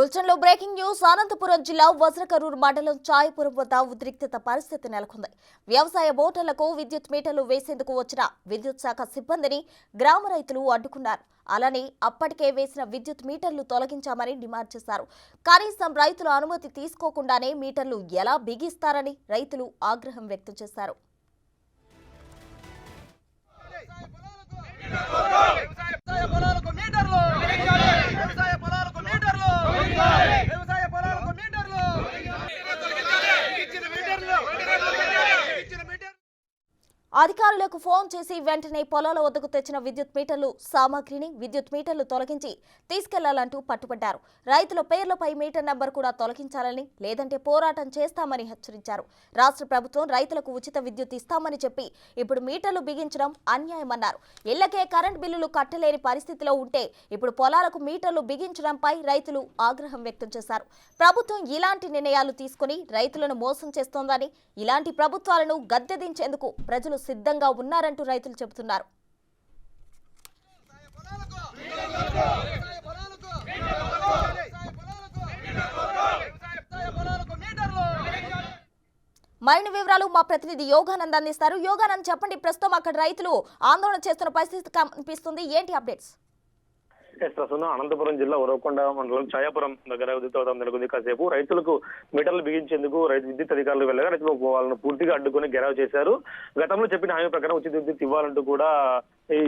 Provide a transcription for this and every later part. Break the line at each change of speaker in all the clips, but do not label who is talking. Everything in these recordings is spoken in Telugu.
బులెటిన్లో బ్రేకింగ్ న్యూస్. అనంతపురం జిల్లా వజ్రకరూరు మండలం చాయపురం వద్ద ఉద్రిక్తత పరిస్థితి నెలకొంది. వ్యవసాయ మోటార్లకు విద్యుత్ మీటర్లు వేసేందుకు వచ్చిన విద్యుత్ శాఖ సిబ్బందిని గ్రామ రైతులు అడ్డుకున్నారు. అలానే అప్పటికే వేసిన విద్యుత్ మీటర్లు తొలగించామని డిమాండ్ చేశారు. కనీసం రైతుల అనుమతి తీసుకోకుండానే మీటర్లు ఎలా బిగిస్తారని రైతులు ఆగ్రహం వ్యక్తం చేశారు. అధికారులకు ఫోన్ చేసి వెంటనే పొలాల వద్దకు తెచ్చిన విద్యుత్ మీటర్లు సామాగ్రిని విద్యుత్ మీటర్లు తొలగించి తీసుకెళ్లాలంటూ పట్టుబట్టారు. రైతుల పేర్లపై మీటర్ నెంబర్ కూడా తొలగించాలని, లేదంటే పోరాటం చేస్తామని హెచ్చరించారు. రాష్ట్ర ప్రభుత్వం రైతులకు ఉచిత విద్యుత్ ఇస్తామని చెప్పి ఇప్పుడు మీటర్లు బిగించడం అన్యాయమన్నారు. ఇళ్లకే కరెంట్ బిల్లులు కట్టలేని పరిస్థితిలో ఉంటే ఇప్పుడు పొలాలకు మీటర్లు బిగించడంపై రైతులు ఆగ్రహం వ్యక్తం చేశారు. ప్రభుత్వం ఇలాంటి నిర్ణయాలు తీసుకుని రైతులను మోసం చేస్తోందని, ఇలాంటి ప్రభుత్వాలను గద్దెదించేందుకు ప్రజలు సిద్ధంగా ఉన్నారంటూ రైతులు చెబుతున్నారు. మరిన్ని వివరాలు మా ప్రతినిధి యోగానంద్ అందిస్తారు. యోగానంద్, చెప్పండి, ప్రస్తుతం అక్కడ రైతులు ఆందోళన చేస్తున్న పరిస్థితి కనిపిస్తుంది, ఏంటి అప్డేట్స్?
ప్రస్తుతం అనంతపురం జిల్లా ఉరవకొండ మండలం ఛాయాపురం దగ్గర విద్యుత్ నెలకొంది. కాసేపు రైతులకు మీటర్లు బిగించేందుకు విద్యుత్ అధికారులు వెళ్ళగా రైతులు వాళ్ళను పూర్తిగా అడ్డుకుని గెరావ్ చేశారు. గతంలో చెప్పిన హామీ ప్రకారం ఉచిత విద్యుత్ ఇవ్వాలంటూ కూడా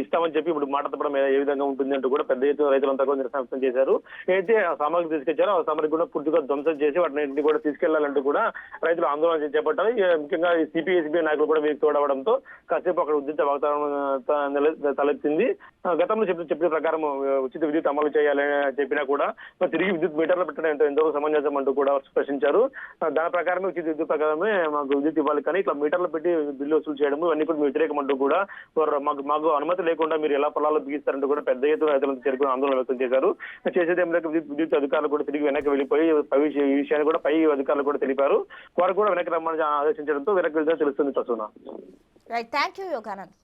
ఇస్తామని చెప్పి ఇప్పుడు మాట తప్పడం ఏ విధంగా ఉంటుంది అంటూ కూడా పెద్ద ఎత్తున రైతులంతా కూడా నిరసన వ్యక్తం చేశారు. అయితే ఆ సామాగ్రి తీసుకొచ్చారో ఆ సామాగ్రి కూడా పూర్తిగా ధ్వంసం చేసి వాటిని కూడా తీసుకెళ్లాలంటూ కూడా రైతులు ఆందోళన చేపట్టారు. ముఖ్యంగా సిపిఐ నాయకులు కూడా వీరికి తోడవడంతో కాసేపు అక్కడ విద్యుత్ వాతావరణం తలెత్తింది. గతంలో చెప్పిన ప్రకారం ఉచిత విద్యుత్ అమలు చేయాలని చెప్పినా కూడా తిరిగి విద్యుత్ మీటర్లు పెట్టడం ఎంతవరకు సమంజసం అంటూ కూడా ప్రశ్నించారు. దాని ప్రకారమే ఉచిత విద్యుత్ ప్రకారమే మాకు విద్యుత్ ఇవ్వాలి, కానీ ఇట్లా మీటర్లు పెట్టి బిల్లు వసూలు చేయడం ఇవన్నీ కూడా వ్యతిరేకం అంటూ కూడా మాకు అనుమతి లేకుండా మీరు ఎలా పొలాల్లో బిగిస్తారంటూ కూడా పెద్ద ఎత్తున రైతులను చేరుకుని ఆందోళన వ్యక్తం చేశారు. చేసేదేమో విద్యుత్ అధికారులు కూడా తిరిగి వెనక్కి వెళ్ళిపోయి ఈ విషయాన్ని కూడా పై అధికారులు కూడా తెలిపారు. వారు కూడా వెనక్కి రమ్మని ఆదేశించడంతో వెనక్కి వెళ్తే తెలుస్తుంది. ప్రసూన.
Right, thank you Yoganand.